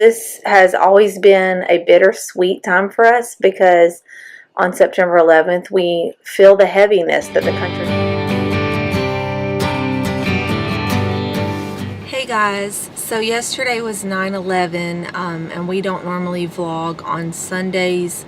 This has always been a bittersweet time for us because on September 11th, we feel the heaviness that the country. Hey guys, so yesterday was 9/11, and we don't normally vlog on Sundays.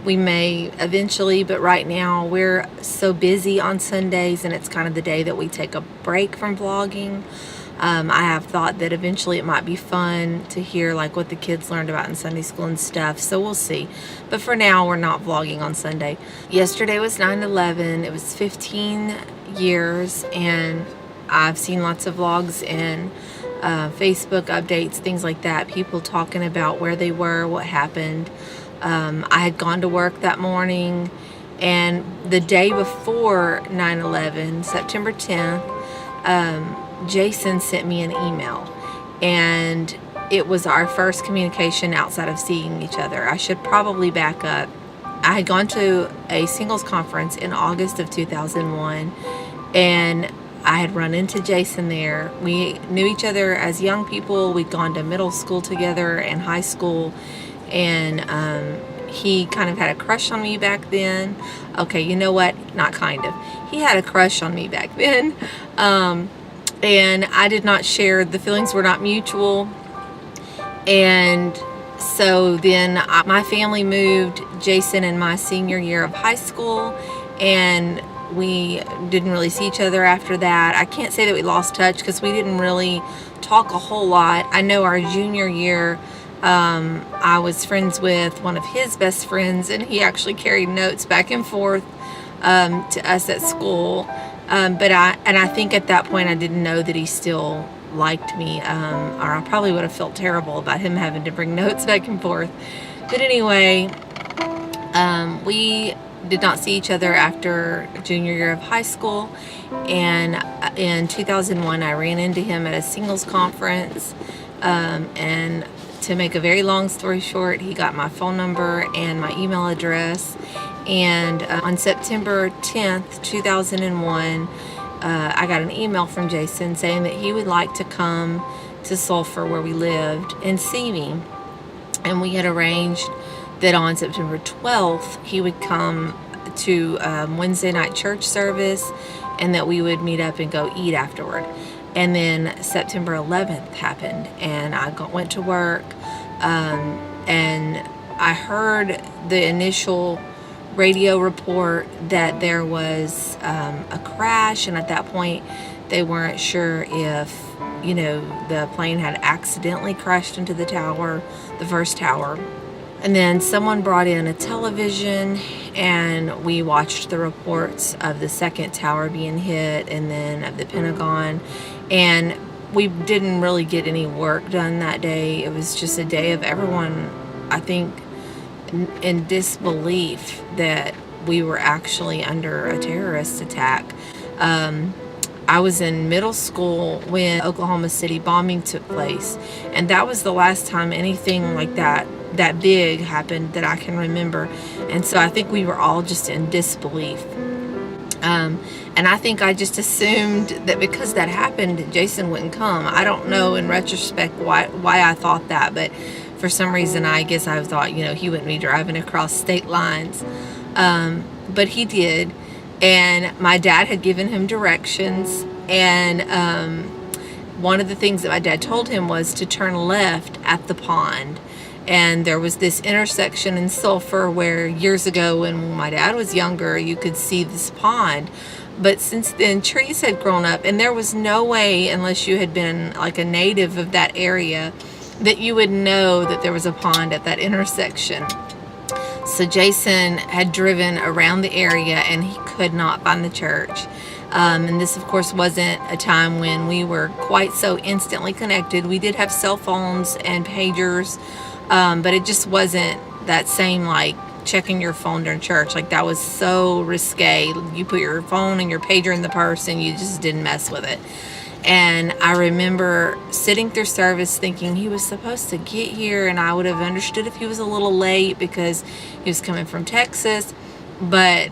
We may eventually, but right now we're so busy on Sundays, and it's kind of the day that we take a break from vlogging. I have thought that eventually it might be fun to hear like what the kids learned about in Sunday school and stuff, so we'll see. But for now, we're not vlogging on Sunday. Yesterday was 9/11. It was 15 years, and I've seen lots of vlogs and Facebook updates, things like that, people talking about where they were, what happened. I had gone to work that morning, and the day before 9/11, September 10th, Jason sent me an email, and it was our first communication outside of seeing each other. I should probably back up. I had gone to a singles conference in August of 2001, and I had run into Jason there. We knew each other as young people. We'd gone to middle school together and high school, and he kind of had a crush on me back then. Okay, you know what? Not kind of. He had a crush on me back then. And I did not share. The feelings were not mutual. And so then my family moved Jason in my senior year of high school, and we didn't really see each other after that. I can't say that we lost touch because we didn't really talk a whole lot. I know our junior year, I was friends with one of his best friends, and he actually carried notes back and forth to us at school. But I think at that point I didn't know that he still liked me, or I probably would have felt terrible about him having to bring notes back and forth. But anyway, we did not see each other after junior year of high school, and in 2001 I ran into him at a singles conference, and to make a very long story short, he got my phone number and my email address. And on September 10th, 2001, I got an email from Jason saying that he would like to come to Sulphur, where we lived, and see me. And we had arranged that on September 12th, he would come to Wednesday night church service, and that we would meet up and go eat afterward. And then September 11th happened, and I went to work, and I heard the initial radio report that there was a crash, and at that point they weren't sure if, you know, the plane had accidentally crashed into the tower, the first tower. And then someone brought in a television, and we watched the reports of the second tower being hit, and then of the Pentagon. And we didn't really get any work done that day. It was just a day of everyone, I think, in disbelief that we were actually under a terrorist attack. I was in middle school when Oklahoma City bombing took place, and that was the last time anything like that big happened that I can remember. And so I think we were all just in disbelief. And I think I just assumed that because that happened, Jason wouldn't come. I don't know in retrospect why I thought that, but for some reason I guess I thought, you know, he wouldn't be driving across state lines. But he did, and my dad had given him directions, and one of the things that my dad told him was to turn left at the pond. And there was this intersection in Sulphur where years ago when my dad was younger, you could see this pond. But since then, trees had grown up, and there was no way, unless you had been like a native of that area, that you would know that there was a pond at that intersection. So Jason had driven around the area, and he could not find the church. And this, of course, wasn't a time when we were quite so instantly connected. We did have cell phones and pagers, but it just wasn't that same, like, checking your phone during church. Like, that was so risque. You put your phone and your pager in the purse, and you just didn't mess with it. And I remember sitting through service thinking he was supposed to get here, and I would have understood if he was a little late because he was coming from Texas, but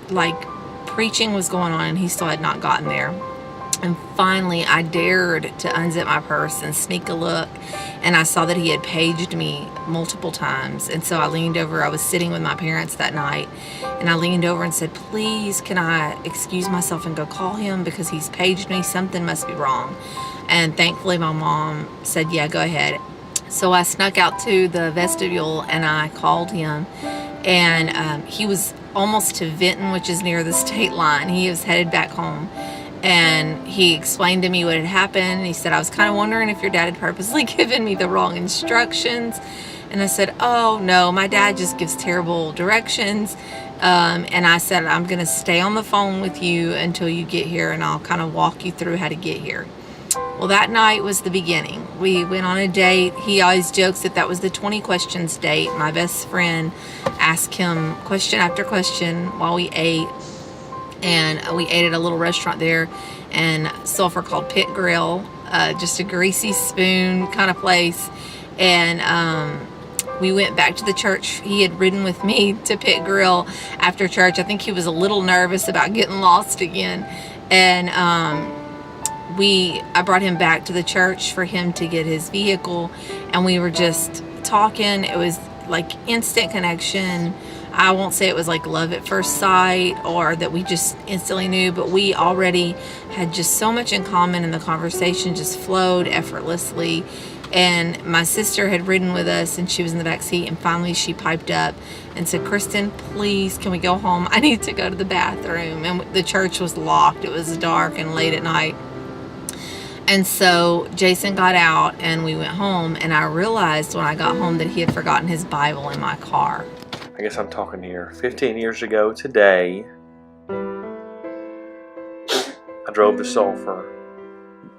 like preaching was going on and he still had not gotten there. And finally, I dared to unzip my purse and sneak a look, and I saw that he had paged me multiple times. And so I leaned over. I was sitting with my parents that night, and I leaned over and said, please, can I excuse myself and go call him because he's paged me? Something must be wrong. And thankfully, my mom said, yeah, go ahead. So I snuck out to the vestibule, and I called him, and he was almost to Vinton, which is near the state line. He was headed back home. And he explained to me what had happened. He said, I was kind of wondering if your dad had purposely given me the wrong instructions. And I said, oh, no, my dad just gives terrible directions. And I said, I'm going to stay on the phone with you until you get here, and I'll kind of walk you through how to get here. Well, that night was the beginning. We went on a date. He always jokes that that was the 20 questions date. My best friend asked him question after question while we ate. And we ate at a little restaurant there in Sulphur called Pit Grill, just a greasy spoon kind of place. And we went back to the church. He had ridden with me to Pit Grill after church. I think he was a little nervous about getting lost again. And I brought him back to the church for him to get his vehicle. And we were just talking. It was like instant connection. I won't say it was like love at first sight or that we just instantly knew, but we already had just so much in common, and the conversation just flowed effortlessly. And my sister had ridden with us, and she was in the back seat, and finally she piped up and said, Kristin, please, can we go home? I need to go to the bathroom. And the church was locked. It was dark and late at night. And so Jason got out, and we went home, and I realized when I got home that he had forgotten his Bible in my car. I guess I'm talking here. 15 years ago today, I drove to Sulphur.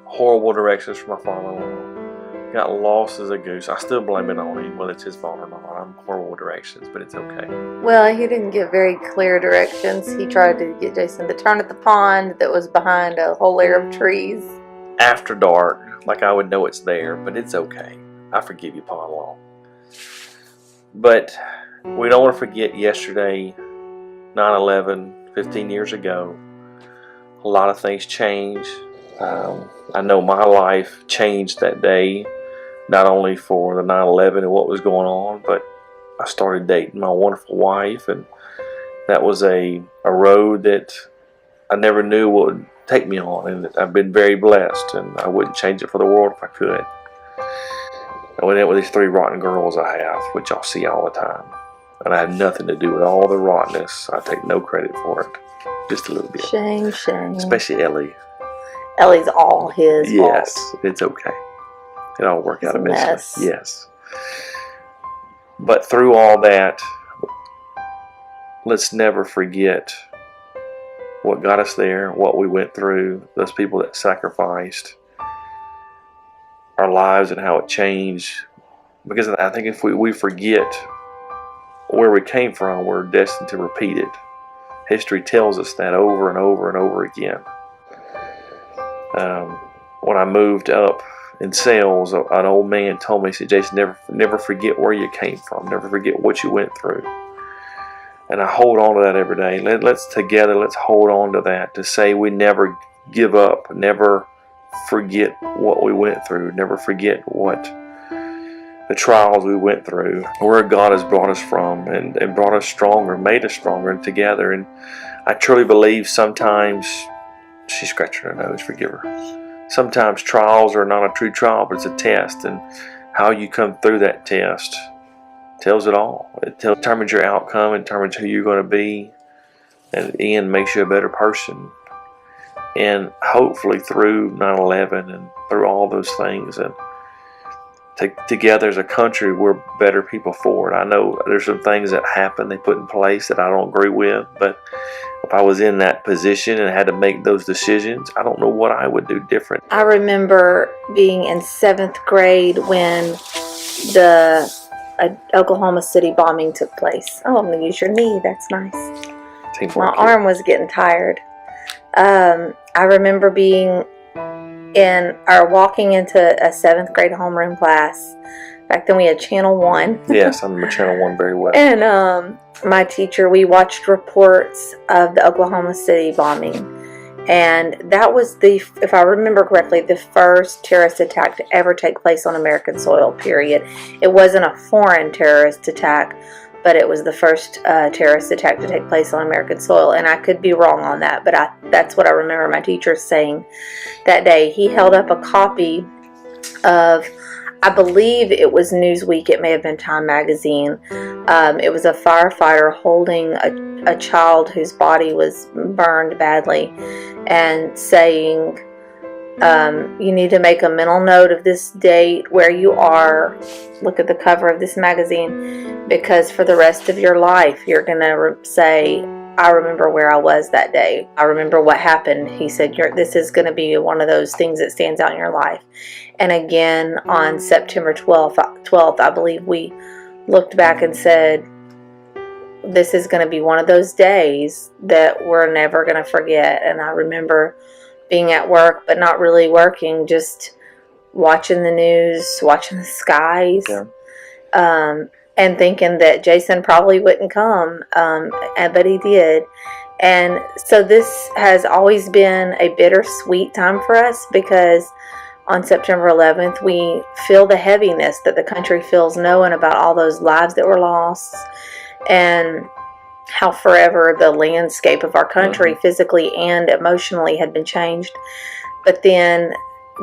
Horrible directions from my father-in-law. Got lost as a goose. I still blame it on him, whether it's his fault or not. I'm horrible directions, but it's okay. Well, he didn't give very clear directions. He tried to get Jason to turn at the pond that was behind a whole layer of trees. After dark, like I would know it's there, but it's okay. I forgive you, Pond-in-law. But we don't want to forget yesterday, 9/11, 15 years ago. A lot of things changed. I know my life changed that day, not only for the 9/11 and what was going on, but I started dating my wonderful wife, and that was a road that I never knew what would take me on, and I've been very blessed, and I wouldn't change it for the world if I could. I went out with these 3 rotten girls I have, which y'all see all the time. And I had nothing to do with all the rottenness. I take no credit for it. Just a little bit. Shame. Especially Ellie. Ellie's all his fault. Yes, it's okay. It all worked out It's a eventually. mess. Yes. But through all that, let's never forget what got us there, what we went through, those people that sacrificed our lives and how it changed. Because I think if we forget where we came from, we're destined to repeat it. History tells us that over and over and over again. When I moved up in sales, an old man told me, he said, Jason, never forget where you came from. Never forget what you went through. And I hold on to that every day. Let's hold on to that, to say we never give up, never forget what we went through, never forget what the trials we went through, where God has brought us from, and brought us stronger, made us stronger, and together. And I truly believe sometimes, she's scratching her nose, forgive her. Sometimes trials are not a true trial, but it's a test, and how you come through that test tells it all. It determines your outcome, it determines who you're going to be, and at the end makes you a better person. And hopefully through 9/11 and through all those things, and together as a country, we're better people for it. I know there's some things that happen, they put in place that I don't agree with, but if I was in that position and had to make those decisions, I don't know what I would do different. I remember being in 7th grade when the Oklahoma City bombing took place. Oh, I'm going to use your knee. That's nice. My arm was getting tired. I remember walking into a 7th grade homeroom class. Back then we had Channel 1. Yes, I remember Channel 1 very well. And my teacher, we watched reports of the Oklahoma City bombing. And that was if I remember correctly, the first terrorist attack to ever take place on American soil, period. It wasn't a foreign terrorist attack, but it was the first terrorist attack to take place on American soil. And I could be wrong on that, but that's what I remember my teacher saying that day. He held up a copy of, I believe it was Newsweek, it may have been Time magazine. It was a firefighter holding a child whose body was burned badly and saying, you need to make a mental note of this date, where you are, look at the cover of this magazine, because for the rest of your life you're going to say, I remember where I was that day. I remember what happened. He said, this is going to be one of those things that stands out in your life. And again, on September 12th, I believe we looked back and said, this is going to be one of those days that we're never going to forget. And I remember being at work, but not really working, just watching the news, watching the skies, and thinking that Jason probably wouldn't come, but he did. And so this has always been a bittersweet time for us, because on September 11th, we feel the heaviness that the country feels, knowing about all those lives that were lost, and how forever the landscape of our country, physically and emotionally, had been changed. But then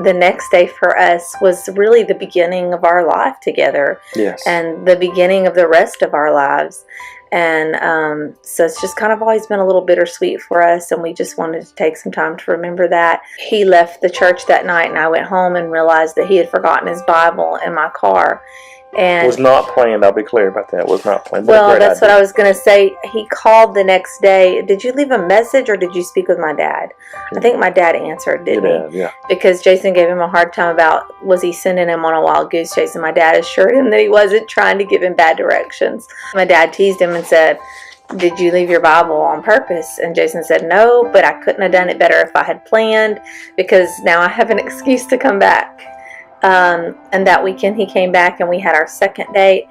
the next day for us was really the beginning of our life together. Yes. And the beginning of the rest of our lives. And so it's just kind of always been a little bittersweet for us, and we just wanted to take some time to remember that. He left the church that night, and I went home and realized that he had forgotten his Bible in my car. And was not planned. I'll be clear about that. It was not planned. Well, that's what I was going to say. He called the next day. Did you leave a message, or did you speak with my dad? I think my dad answered, didn't he? Yeah. Because Jason gave him a hard time about, was he sending him on a wild goose chase? And my dad assured him that he wasn't trying to give him bad directions. My dad teased him and said, did you leave your Bible on purpose? And Jason said, no, but I couldn't have done it better if I had planned, because now I have an excuse to come back. And that weekend he came back, and we had our second date,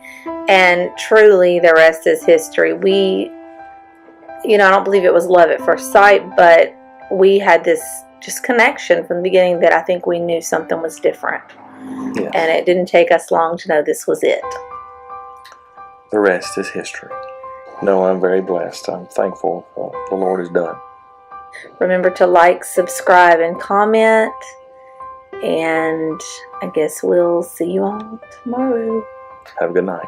and truly the rest is history. We, I don't believe it was love at first sight, but we had this just connection from the beginning that I think we knew something was different. Yes. And it didn't take us long to know this was it. The rest is history. No, I'm very blessed. I'm thankful for what the Lord has done. Remember to like, subscribe, and comment. And I guess we'll see you all tomorrow. Have a good night.